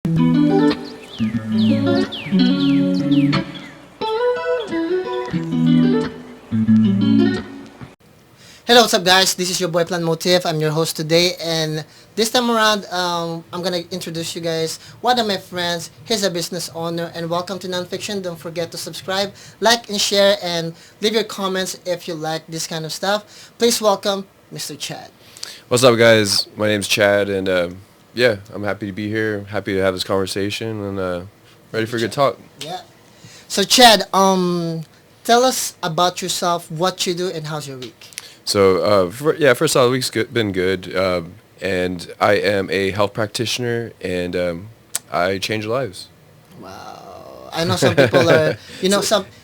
Hello, what's up, guys? This is your boy Plan Motif. I'm your host today, and this time around, I'm gonna introduce you guys one of my friends. He's a business owner, and welcome to Nonfiction. Don't forget to subscribe, like, and share, and leave your comments if you like this kind of stuff. Please welcome Mr. Chad. What's up, guys? My name's Chad, and yeah, I'm happy to be here. Happy to have this conversation, and ready for a good talk. Yeah. So, Chad, tell us about yourself, what you do, and how's your week? So, first off, the week's been good, and I am a health practitioner, and I change lives. Wow. I know some people are,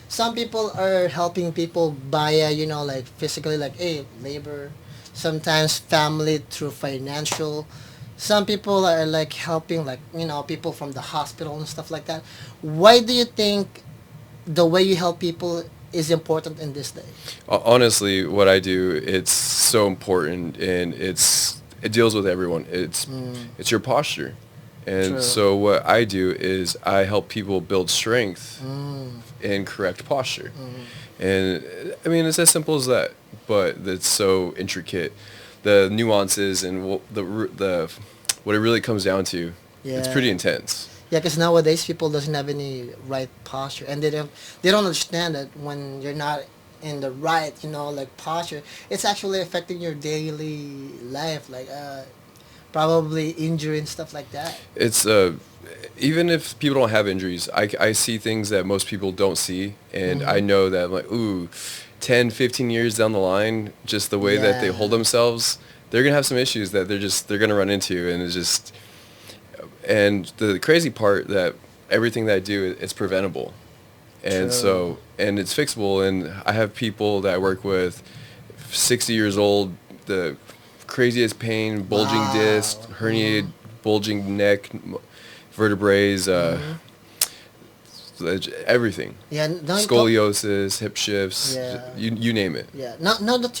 some people are helping people via, like physically, like, hey, labor, sometimes family through financial. Some people are like helping, like, people from the hospital and stuff like that. Why do you think the way you help people is important in this day? Honestly, what I do, it's so important, and it deals with everyone. It's your posture. And True. so what I do is I help people build strength and correct posture. And I mean, it's as simple as that, but it's so intricate. The nuances and the what it really comes down to, it's pretty intense. Yeah, because nowadays people doesn't have any right posture, and they don't understand that when you're not in the right, like posture, it's actually affecting your daily life, like probably injury and stuff like that. It's even if people don't have injuries, I see things that most people don't see, and I know that, like, 10, 15 years down the line, just the way that they hold themselves, they're gonna have some issues that they're gonna run into, and it's just. And the crazy part that everything that I do is preventable, and True. and it's fixable. And I have people that I work with, 60 years old, the craziest pain, bulging disc, herniated, bulging neck, vertebrae, everything, Don't talk. scoliosis, hip shifts, Yeah. you name it. Yeah, now that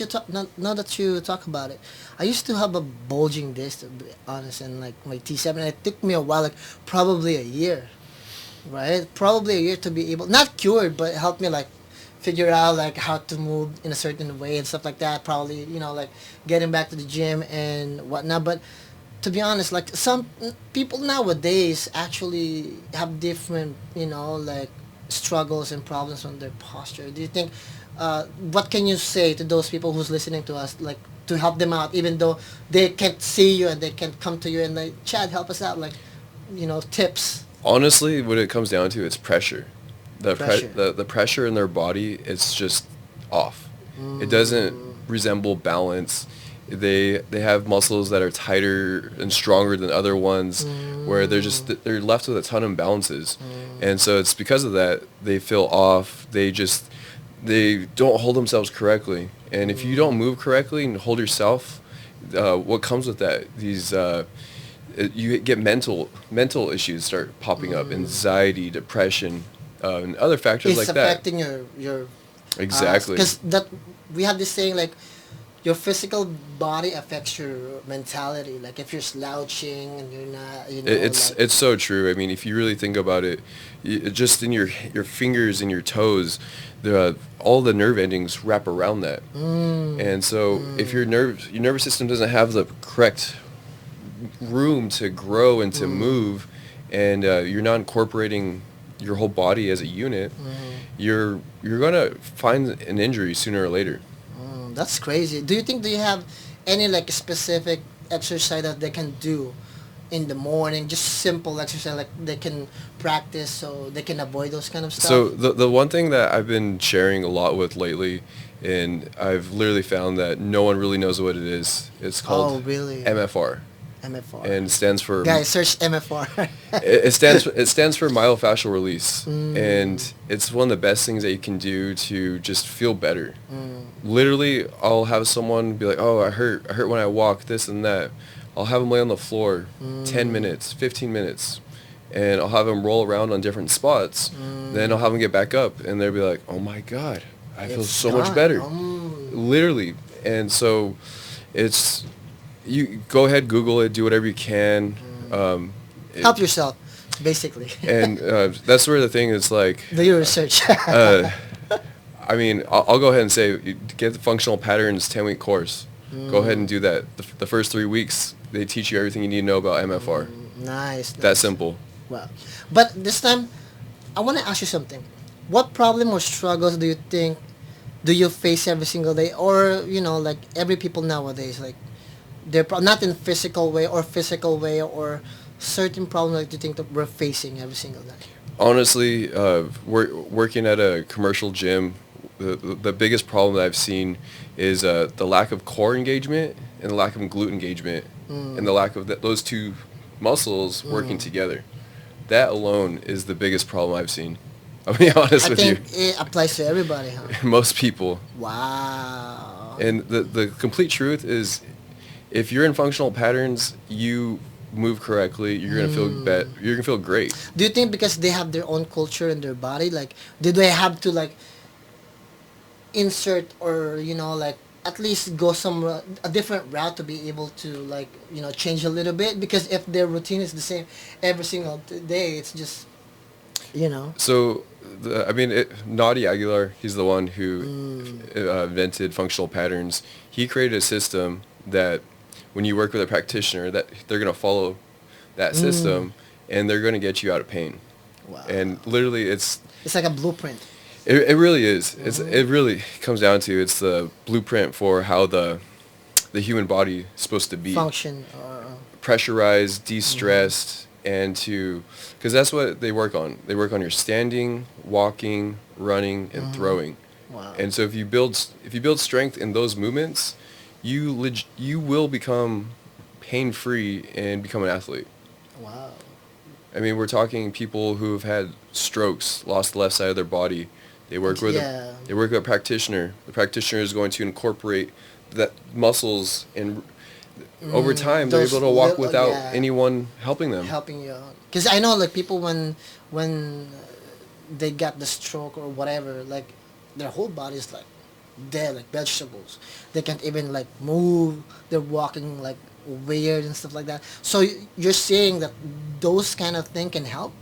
you talk about it, I used to have a bulging disc, to be honest, and like my T7. It took me a while, like probably a year, right? Probably a year to be able, not cured, but it helped me like figure out like how to move in a certain way and stuff like that. Probably, like getting back to the gym and whatnot. But to be honest, like some people nowadays actually have different, like struggles and problems on their posture. Do you think, what can you say to those people who's listening to us, like to help them out, even though they can't see you and they can't come to you and like, Chad, help us out, like, tips. Honestly, what it comes down to, it's pressure. Pressure. The pressure in their body, it's just off. It doesn't resemble balance. They have muscles that are tighter and stronger than other ones, where they're left with a ton of imbalances, and so it's because of that they feel off. They don't hold themselves correctly, and if you don't move correctly and hold yourself, what comes with that? You get mental issues start popping up, anxiety, depression, and other factors It's like that. affecting your Exactly. because that we have this saying like your physical body affects your mentality. Like if you're slouching and you're not, like, It's so true. I mean, if you really think about it, just in your fingers and your toes, all the nerve endings wrap around that, and so if your nervous system doesn't have the correct room to grow and to move, and you're not incorporating your whole body as a unit, you're gonna find an injury sooner or later. that's crazy. Do you have any like specific exercise that they can do in the morning? Just simple exercise like they can practice so they can avoid those kind of stuff. So the one thing that I've been sharing a lot with lately, and I've literally found that no one really knows what it is. It's called Really? MFR, MFR. and it stands for Guys, search MFR. it stands for myofascial release, and it's one of the best things that you can do to just feel better. Literally, I'll have someone be like, "Oh, I hurt when I walk, this and that." I'll have them lay on the floor, 10 minutes, 15 minutes, and I'll have them roll around on different spots. Then I'll have them get back up, and they'll be like, "Oh my God, I feel It's so much gone. better." Literally, and so it's you go ahead, Google it, do whatever you can. Help yourself. basically. And that's where the thing is like, Do your research. uh, I mean, I'll go ahead and say, get the functional patterns 10-week course. Go ahead and do that. The first 3 weeks, they teach you everything you need to know about MFR. Nice. That simple. Wow. But this time, I want to ask you something. What problem or struggles do you think do you face every single day, or like every people nowadays, like not in physical way or physical way, or certain problems that you think that we're facing every single day? Honestly, working at a commercial gym, the biggest problem that I've seen is the lack of core engagement and the lack of glute engagement, and the lack of those two muscles working together. That alone is the biggest problem I've seen. I'll be honest I with you. think it applies to everybody, huh? Most people. Wow. And the complete truth is, if you're in functional patterns, you move correctly, you're gonna feel you're gonna feel great. Do you think because they have their own culture in their body, like, did they have to like insert, or like at least go some a different route to be able to like change a little bit? Because if their routine is the same every single day, it's just So, I mean, Naughty Aguilar, he's the one who invented functional patterns. He created a system that when you work with a practitioner, that they're going to follow that system, and they're going to get you out of pain. Wow. And literally, It's like a blueprint. it really is. It really comes down to, it's the blueprint for how the human body is supposed to be. Function. Pressurized, de-stressed, and because that's what they work on. They work on your standing, walking, running, and throwing. Wow. And so if you build strength in those movements, you will become pain-free and become an athlete. Wow. I mean, we're talking people who have had strokes, lost the left side of their body. They work with they work with a practitioner. The practitioner is going to incorporate that muscles, and over time they're able to walk without anyone helping them. Helping you out. Because I know like people when they got the stroke or whatever, like their whole body is like dead, like vegetables. They can't even like move. They're walking like weird and stuff like that. So you're saying that those kind of thing can help?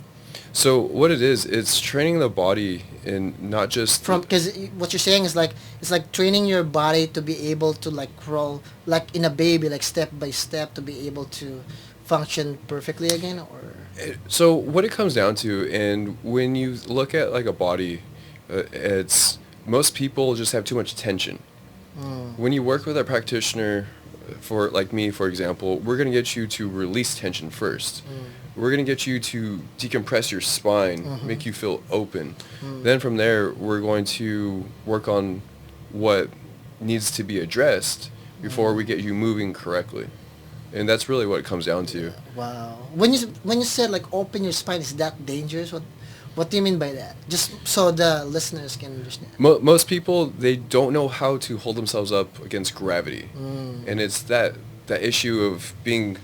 So what it is, it's training the body, and not just Because what you're saying is like it's like training your body to be able to like crawl like in a baby, like step by step, to be able to function perfectly again, or So what it comes down to, and when you look at like a body, it's most people just have too much tension. When you work with a practitioner, for like me, for example, we're going to get you to release tension first. We're going to get you to decompress your spine, make you feel open. Then from there, we're going to work on what needs to be addressed before we get you moving correctly. And that's really what it comes down to. wow. When you said like open your spine, is that dangerous? What do you mean by that? Just so the listeners can understand. Most people, they don't know how to hold themselves up against gravity. And it's that issue of being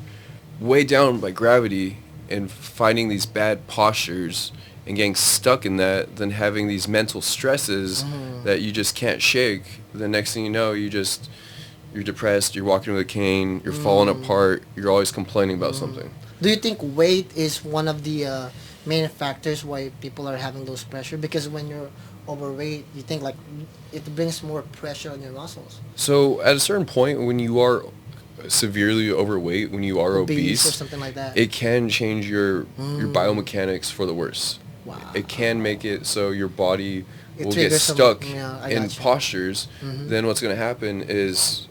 way down by gravity and finding these bad postures and getting stuck in that, then having these mental stresses that you just can't shake. The next thing you know, you're depressed, you're walking with a cane, you're falling apart, you're always complaining about something. Do you think weight is one of the main factors why people are having those pressure? Because when you're overweight, you think like it brings more pressure on your muscles. So at a certain point, when you are severely overweight, when you are obese, or something like that, it can change your biomechanics for the worse. Wow. It can make it so your body will get triggers stuck I in gotcha. postures. Then what's going to happen is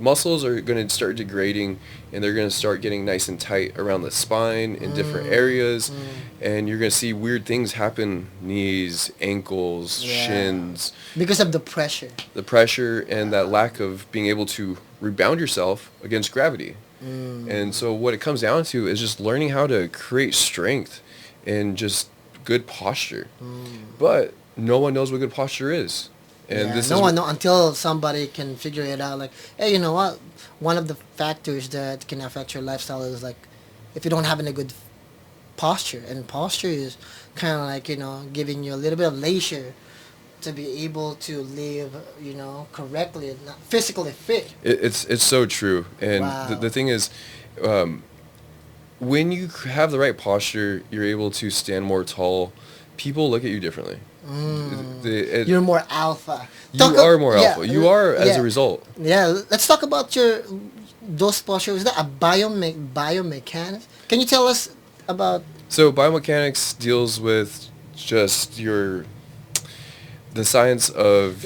muscles are going to start degrading, and they're going to start getting nice and tight around the spine in different areas, and you're going to see weird things happen: knees, ankles, shins. Because of the pressure. The pressure and that lack of being able to rebound yourself against gravity. And so what it comes down to is just learning how to create strength and just good posture. But no one knows what good posture is. And this no is one know until somebody can figure it out. Like, hey, you know what? One of the factors that can affect your lifestyle is like if you don't have any good posture, and posture is kind of like giving you a little bit of leisure to be able to live correctly and not physically fit. it's so true. And Wow. the thing is, when you have the right posture, you're able to stand more tall. People look at you differently. You're more alpha. You are more Yeah, alpha. You are as a yeah, result. yeah. Let's talk about your those postures. Is that a biomechanics? Can you tell us about? So biomechanics deals with just the science of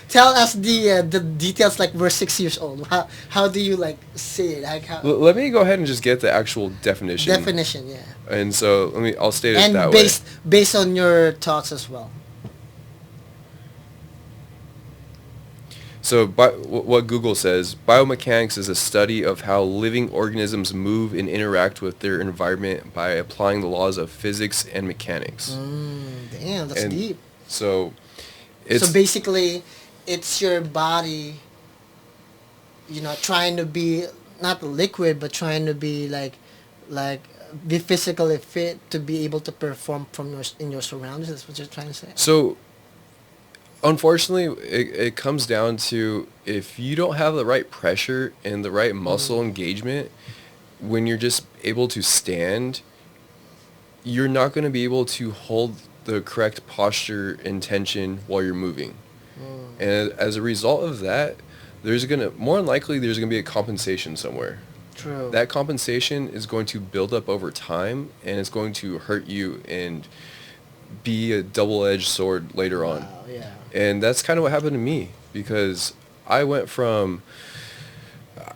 Tell us the details like we're 6 years old. How do you like say it? Like how Let me go ahead and just get the actual definition. definition? Yeah, And so I'll state it and that way. based on your thoughts as well. So what Google says, biomechanics is a study of how living organisms move and interact with their environment by applying the laws of physics and mechanics. Damn, that's And deep. so So basically, it's your body, trying to be not liquid, but trying to be like be physically fit to be able to perform in your surroundings. That's what you're trying to say. So unfortunately, it comes down to if you don't have the right pressure and the right muscle engagement, when you're just able to stand, you're not going to be able to hold the correct posture and tension while you're moving. And as a result of that, more than likely, there's going to be a compensation somewhere. True. That compensation is going to build up over time, and it's going to hurt you and be a double-edged sword later on. Wow, yeah. And that's kind of what happened to me, because I went from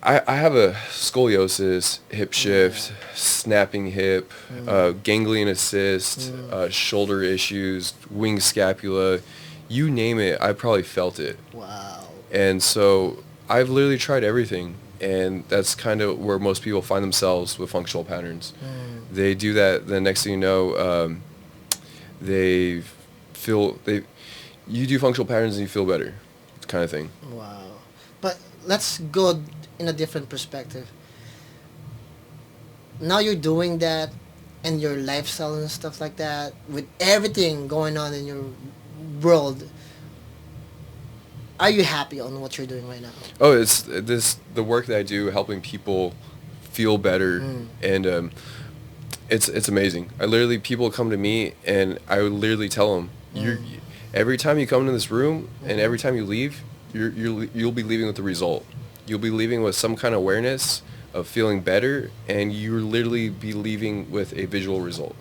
I have a scoliosis, hip shift, snapping hip, ganglion assist, shoulder issues, wing scapula, you name it, I probably felt it. Wow. And so I've literally tried everything, and that's kind of where most people find themselves with functional patterns. They do that, the next thing you know, you do functional patterns and you feel better, kind of thing. Wow. But let's go in a different perspective. Now you're doing that and your lifestyle and stuff like that, with everything going on in your world, are you happy on what you're doing right now? Oh, it's the work that I do helping people feel better, and it's amazing. People come to me and I would literally tell them, every time you come into this room and every time you leave, you'll be leaving with a result. You'll be leaving with some kind of awareness of feeling better, and you'll literally be leaving with a visual result.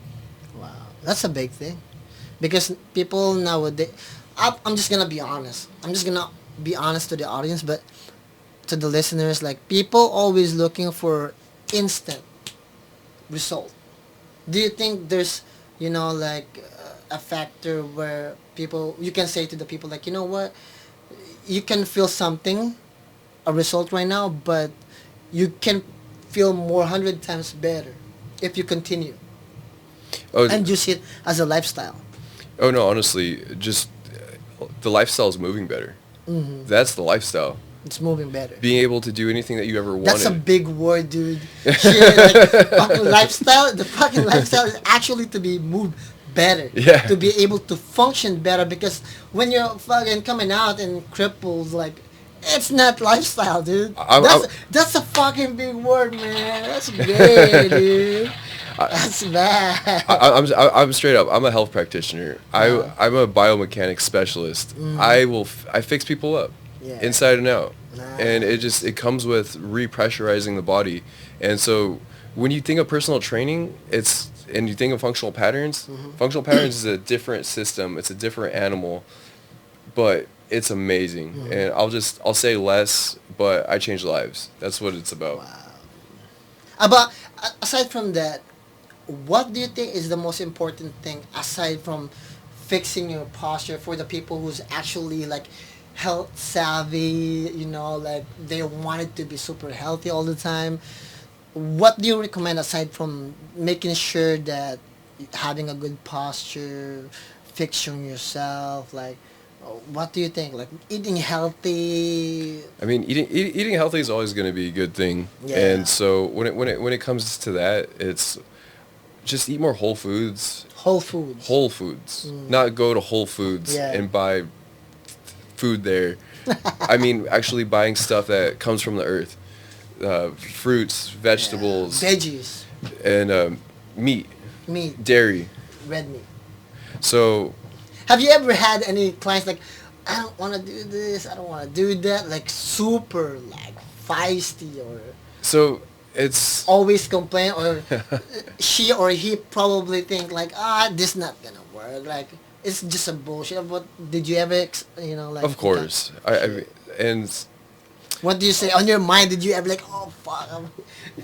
Wow, that's a big thing, because people nowadays, I'm just gonna be honest. I'm just gonna be honest to the audience, but to the listeners, like, people always looking for instant result. Do you think there's, a factor where you can say to the people, like, you know what, you can feel something, a result right now, but you can feel more 100 times better if you continue and use it as a lifestyle? Oh no, honestly, just the lifestyle is moving better. That's the lifestyle. It's moving better. Being able to do anything that you ever wanted. That's a big word, dude. Shit, like, fucking lifestyle. The fucking lifestyle is actually to be moved better. Yeah. To be able to function better, because when you're fucking coming out and crippled, like, it's not lifestyle, dude. That's a fucking big word, man. That's gay, dude. That's bad. I'm straight up. I'm a health practitioner. I'm a biomechanics specialist. I fix people up, inside and out, and it comes with repressurizing the body. And so when you think of personal training, and you think of functional patterns, functional patterns is a different system. It's a different animal, but it's amazing. And I'll say less, but I change lives. That's what it's about. Wow. Aside from that, what do you think is the most important thing, aside from fixing your posture, for the people who's actually like health savvy, like they want it to be super healthy all the time? What do you recommend, aside from making sure that having a good posture, fixing yourself, like, what do you think? Like, eating healthy. I mean, eating healthy is always going to be a good thing. Yeah. And so when it comes to that, it's just eat more whole foods. Whole foods. Whole foods. Not go to Whole Foods and buy food there. I mean, actually buying stuff that comes from the earth. fruits, Yeah. vegetables, Veggies, and meat, meat, dairy. red meat. So Have you ever had any clients like, I don't want to do this, I don't want to do that, like super like feisty or so it's always complain, or she or he probably think like, this not gonna work, like it's just a bullshit. What did you ever like of course. I mean, and what do you say on your mind? Did you ever like, oh fuck,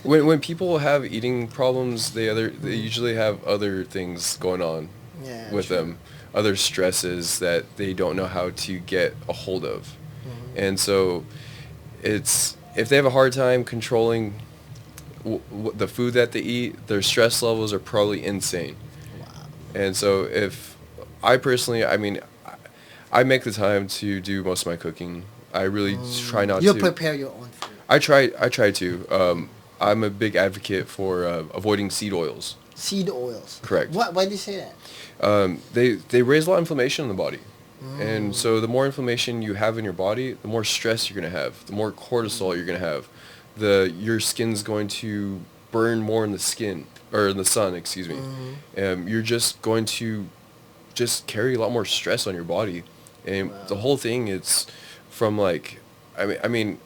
when people have eating problems, they usually have other things going on yeah, with true. them, other stresses that they don't know how to get a hold of. Mhm. And so it's if they have a hard time controlling the food that they eat, their stress levels are probably insane. Wow. And so if I personally, I mean, I make the time to do most of my cooking. I really try not You to. prepare your own food. I try to. I'm a big advocate for avoiding seed oils. Seed oils. Correct. What? Why do you say that? They raise a lot of inflammation in the body. And Mm. so the more inflammation you have in your body, the more stress you're going to have, the more cortisol you're going to have. Your skin's going to burn more in the skin, or in the sun, excuse me. You're just going to just carry a lot more stress on your body. And Wow. the whole thing, it's from like, I mean,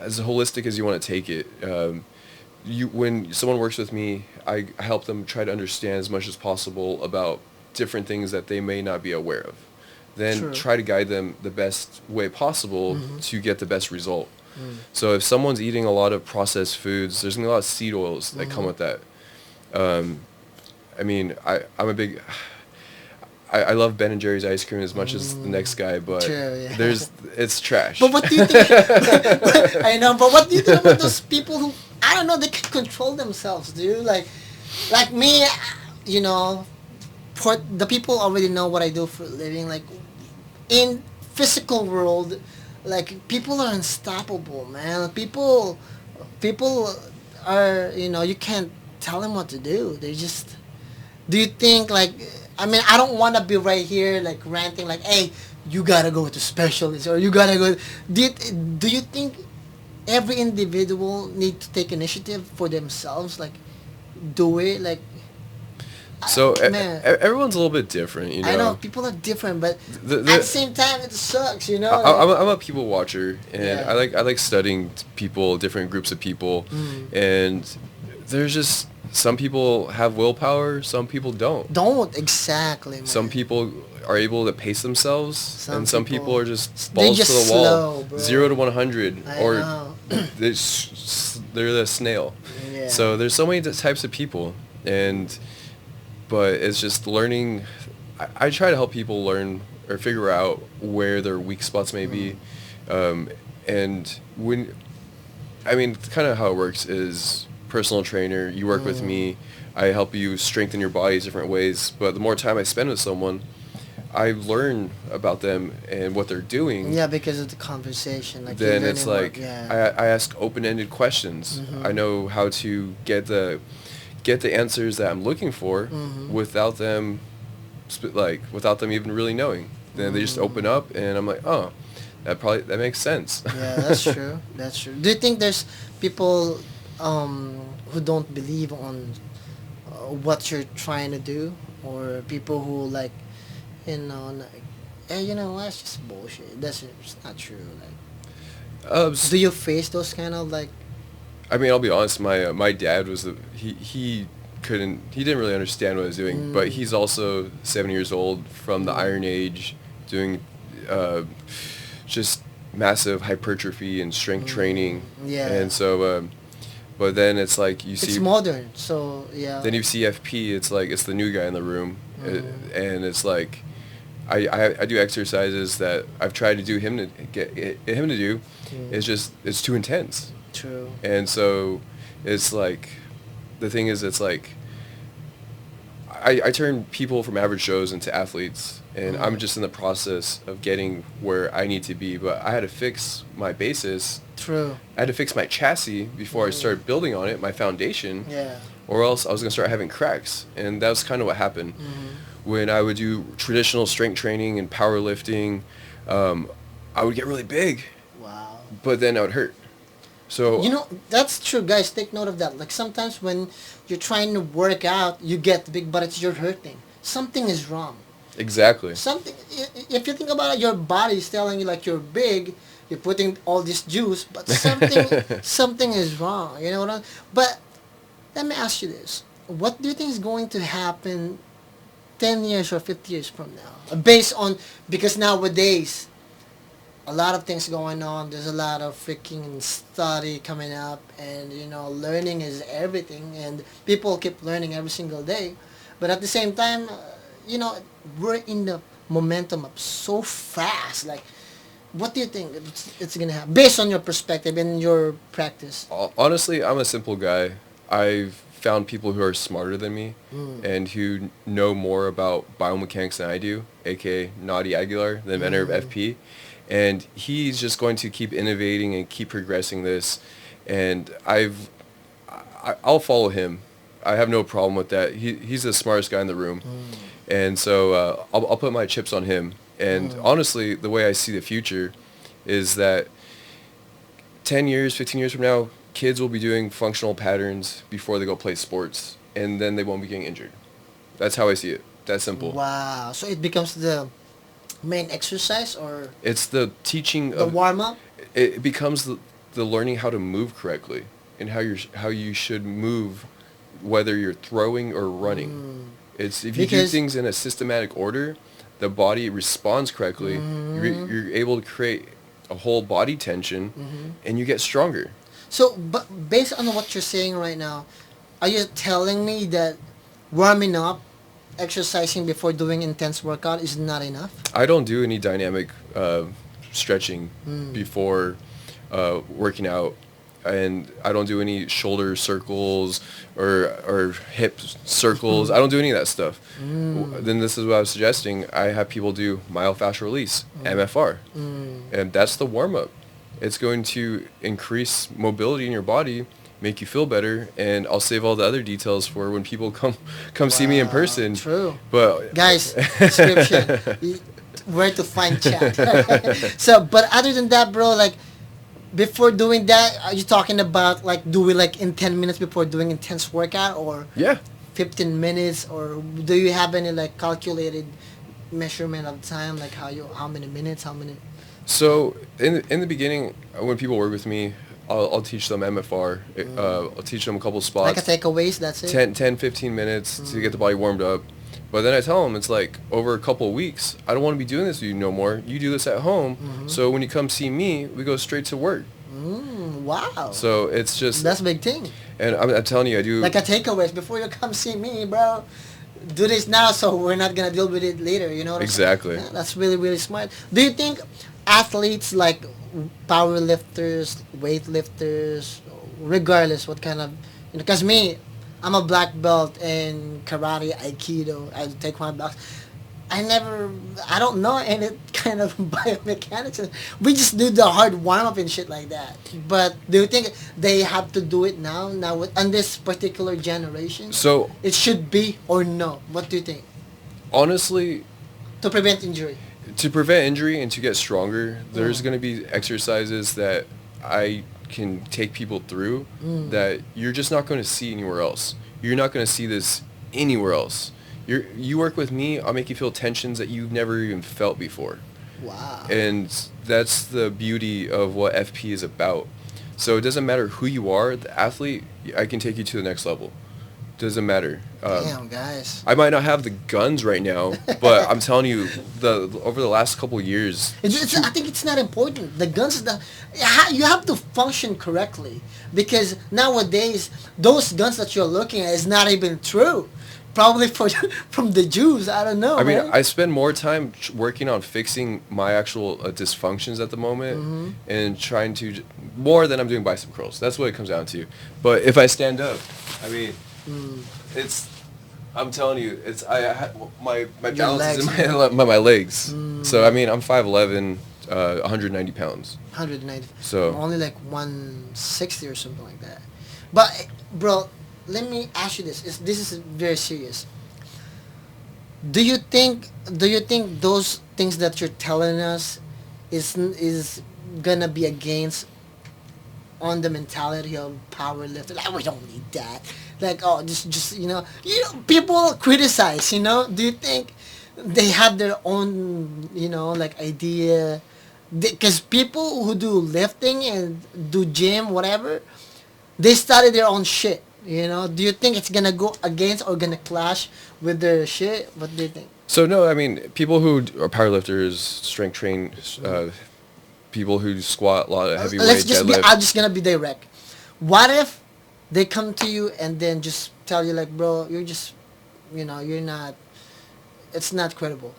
as holistic as you want to take it, when someone works with me, I help them try to understand as much as possible about different things that they may not be aware of. Then True. try to guide them the best way possible Mhm. to get the best result. Mm. So if someone's eating a lot of processed foods, there's gonna be a lot of seed oils that come Mhm. with that. I mean, I'm a big I love Ben and Jerry's ice cream as much as the next guy, but True, yeah. it's trash. But what do you think? I know, but what do you think about those people who, I don't know, they can control themselves, dude? Like me, for the people already know what I do for a living. Like in physical world, like people are unstoppable, man. People are, you can't tell them what to do. They just. Do you think like? I mean, I don't want to be right here like ranting like, hey, you gotta go to specialists or you gotta go. Do you think every individual need to take initiative for themselves? Like, do it like, So man. everyone's a little bit different, you know. I know people are different, but The, at the, the same time, it sucks, you know. I'm a people watcher, and Yeah. I like studying people, different groups of people, and there's just some people have willpower, some people don't. Don't exactly, man. Some people are able to pace themselves, and some people are just they balls just to the slow, wall, bro. 0 to 100, I or know. they're the snail. Yeah. So there's so many types of people, but it's just learning. I try to help people learn or figure out where their weak spots may be, and kind of how it works is personal trainer. You work with me. I help you strengthen your body different ways. But the more time I spend with someone, I learn about them and what they're doing. Yeah, because of the conversation. Like Then you're it's learning like more, yeah. I ask open-ended questions. I know how to get the answers that I'm looking for without them without them even really knowing. Then they just open up, and I'm like, oh, that makes sense. Yeah, that's true. That's true. Do you think there's people who don't believe on what you're trying to do, or people who like, like, hey, that's just bullshit. It's not true. Like, do you face those kind of like? I mean, I'll be honest. My dad was he didn't really understand what I was doing, but he's also 7 years old from the Iron Age, doing just massive hypertrophy and strength training. Yeah. And so, but then it's like you see. It's modern, so yeah. Then you see FP. It's like it's the new guy in the room, and it's like. I do exercises that I've tried to do him to get him to do. It's too intense. True. And so it's like the thing is it's like I turn people from average Joes into athletes, and I'm just in the process of getting where I need to be, but I had to fix my basis. True. I had to fix my chassis before I started building on it, my foundation. Yeah. Or else I was going to start having cracks, and that was kind of what happened. When I would do traditional strength training and powerlifting, I would get really big, Wow. but then I would hurt. So You know, that's true, guys. Take note of that. Like sometimes when you're trying to work out, you get big, but it's you're hurting. Something is wrong. exactly. Something. If you think about it, your body is telling you like you're big. You're putting all this juice, but something is wrong. You know what I? But let me ask you this: what do you think is going to happen 10 years or 50 years from now? Based on because nowadays a lot of things going on. There's a lot of freaking study coming up, and you know, learning is everything, and people keep learning every single day. But at the same time, you know, we're in the momentum up so fast. Like, what do you think it's gonna happen based on your perspective and your practice? Honestly, I'm a simple guy. I've found people who are smarter than me and who know more about biomechanics than I do, aka Naughty Aguilar, the inventor of FP. And he's just going to keep innovating and keep progressing this. And I'll follow him. I have no problem with that. He's the smartest guy in the room. And so I'll put my chips on him. And honestly, the way I see the future is that 10 years, 15 years from now, kids will be doing functional patterns before they go play sports, and then they won't be getting injured. That's how I see it. That simple. Wow. So it becomes the main exercise or It's the teaching the of warm up? it becomes the learning how to move correctly and how you should move whether you're throwing or running. It's if you do Because things in a systematic order, the body responds correctly. You're able to create a whole body tension and you get stronger. so, but based on what you're saying right now, are you telling me that warming up, exercising before doing intense workout is not enough? I don't do any dynamic stretching before working out, and I don't do any shoulder circles or hip circles. I don't do any of that stuff. Then this is what I was suggesting. I have people do myofascial release, MFR, and that's the warm up. It's going to increase mobility in your body, make you feel better, and I'll save all the other details for when people come see me in person. True. But Guys, description. Where to find chat. So, but other than that, bro, like, before doing that, are you talking about, like, do it, like, in 10 minutes before doing intense workout, or yeah, 15 minutes, or do you have any, like, calculated measurement of time, like, how many minutes, how many... so in the beginning, when people work with me, I'll teach them MFR. I'll teach them a couple spots. Like a takeaways, that's it? 10, 15 minutes to get the body warmed up. But then I tell them, it's like, over a couple of weeks, I don't want to be doing this with you no more. You do this at home. So when you come see me, we go straight to work. Wow. So it's just... That's a big thing. And I'm telling you, I do... Like a takeaways, before you come see me, bro, do this now so we're not going to deal with it later, you know what I'm saying? Exactly. Yeah, that's really, really smart. Do you think athletes like power lifters, weightlifters, regardless what kind of... You know, because me, I'm a black belt in karate, aikido, I take one box. I don't know any kind of biomechanics. We just do the hard warm-up and shit like that. But do you think they have to do it now on this particular generation? So, It should be or no? What do you think? honestly, To prevent injury. to prevent injury and to get stronger, there's going to be exercises that I can take people through that you're just not going to see anywhere else. You're not going to see this anywhere else. You work with me, I'll make you feel tensions that you've never even felt before. Wow. And that's the beauty of what FP is about. So it doesn't matter who you are, the athlete, I can take you to the next level. Doesn't matter. Damn, guys. I might not have the guns right now, but I'm telling you, over the last couple of years, I think it's not important. The guns is the... You have to function correctly. Because nowadays, those guns that you're looking at is not even true. Probably from the Jews. I don't know. I mean, right? I spend more time working on fixing my actual dysfunctions at the moment and trying to... More than I'm doing bicep curls. That's what it comes down to. But if I stand up, I mean... It's, I'm telling you, it's my balance is in my legs. So I mean, I'm 5'11", 190 pounds. 190. So I'm only like 160 or something like that. But bro, let me ask you this. This is very serious. Do you think those things that you're telling us is gonna be against on the mentality of powerlifter. Like, we don't need that. Like, oh, just people criticize. Do you think they have their own, like idea? Because people who do lifting and do gym, whatever, they study their own shit. Do you think it's gonna go against or gonna clash with their shit? What do you think? So no, I mean, people who are powerlifters, strength train, people who squat a lot of heavy weight, deadlift. I'm just gonna be direct. What if they come to you and then just tell you like, bro, you're just, you're not. It's not credible.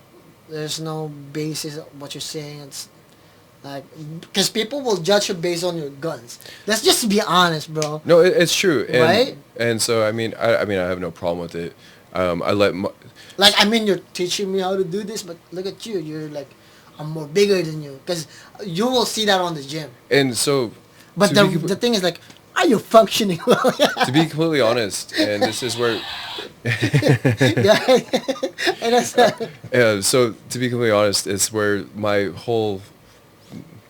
There's no basis of what you're saying. It's like, because people will judge you based on your guns. Let's just be honest, bro. No, it's true, and, right? And so I mean, I have no problem with it. I let like, I mean, you're teaching me how to do this, but look at you. You're like, I'm more bigger than you, because you will see that on the gym. And so, but the thing is like, are you functioning well? To be completely honest, and this is where. So to be completely honest, it's where my whole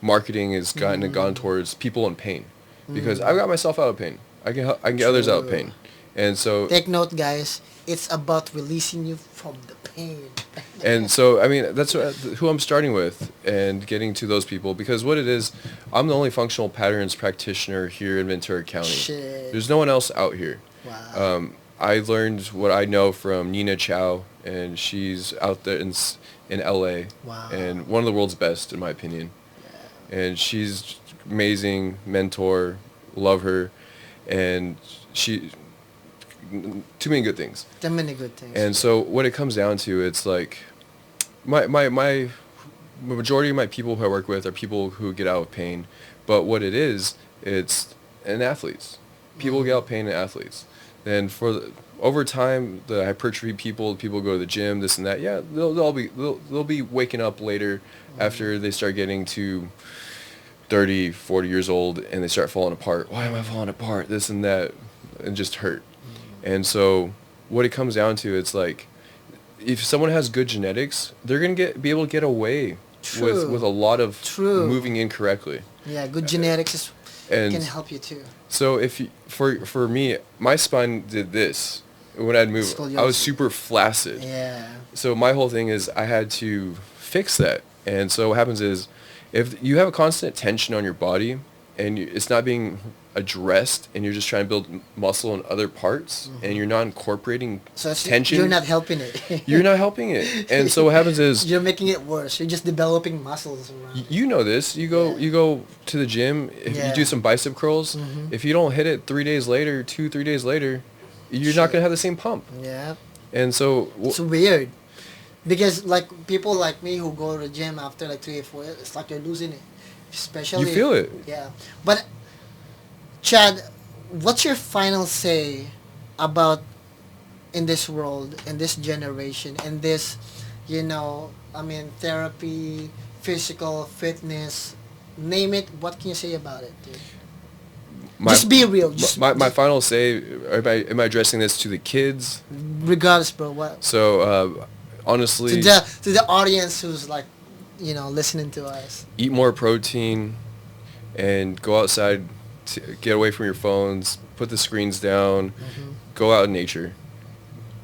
marketing has gone towards people in pain, because I've got myself out of pain. I can get others out of pain, and so take note, guys. It's about releasing you from the pain. And so I mean, that's who I'm starting with, and getting to those people, because what it is, I'm the only functional patterns practitioner here in Ventura County. Shit. There's no one else out here. Wow. I learned what I know from Nina Chow, and she's out there in LA. Wow. And one of the world's best, in my opinion. Yeah. And she's amazing mentor, love her, and she too many good things. Too many good things. And so what it comes down to, it's like my majority of my people who I work with are people who get out of pain, but what it is, it's in athletes. People get out of pain in athletes. And over time, the hypertrophy people who go to the gym, this and that, yeah, they'll be waking up later after they start getting to 30, 40 years old, and they start falling apart. Why am I falling apart? This and that, and just hurt. And so what it comes down to, it's like, if someone has good genetics, they're gonna be able to get away with a lot of moving incorrectly. Yeah, good genetics can help you too. So for me, my spine did this when I'd move. I was super flaccid. Yeah. So my whole thing is I had to fix that. And so what happens is, if you have a constant tension on your body and it's not being addressed, and you're just trying to build muscle in other parts, and you're not incorporating tension, you're not helping it. You're not helping it. And so what happens is, you're making it worse. You're just developing muscles around you know this. You go to the gym, if you do some bicep curls, if you don't hit it 3 days later, 2-3 days later, you're not going to have the same pump. Yeah. And so it's weird, because like people like me who go to the gym after like 3 or 4 years, it's like you're losing it. Especially you feel it. Yeah. But Chad, what's your final say about in this world, in this generation, in this, therapy, physical fitness, name it. What can you say about it, dude? Just be real. My final say, am I addressing this to the kids? Regardless, bro. What? So, honestly, to the audience who's like, listening to us. Eat more protein, and go outside. Get away from your phones. Put the screens down. Go out in nature.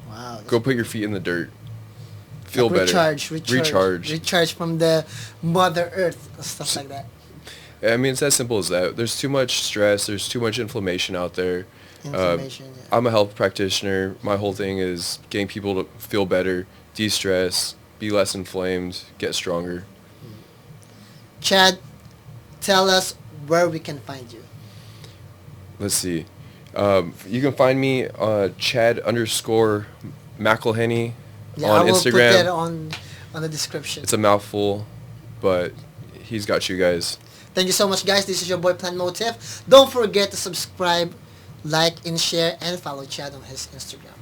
Wow. Go put your feet in the dirt. Feel better. Recharge from the Mother Earth, stuff like that. I mean, it's as simple as that. There's too much stress. There's too much inflammation out there. I'm a health practitioner. My whole thing is getting people to feel better, de-stress, be less inflamed, get stronger. Chad, tell us where we can find you. Let's see. You can find me Chad_Mcelhenly on Instagram. I will put that on the description. It's a mouthful, but he's got you guys. Thank you so much, guys. This is your boy Plan Motif. Don't forget to subscribe, like, and share, and follow Chad on his Instagram.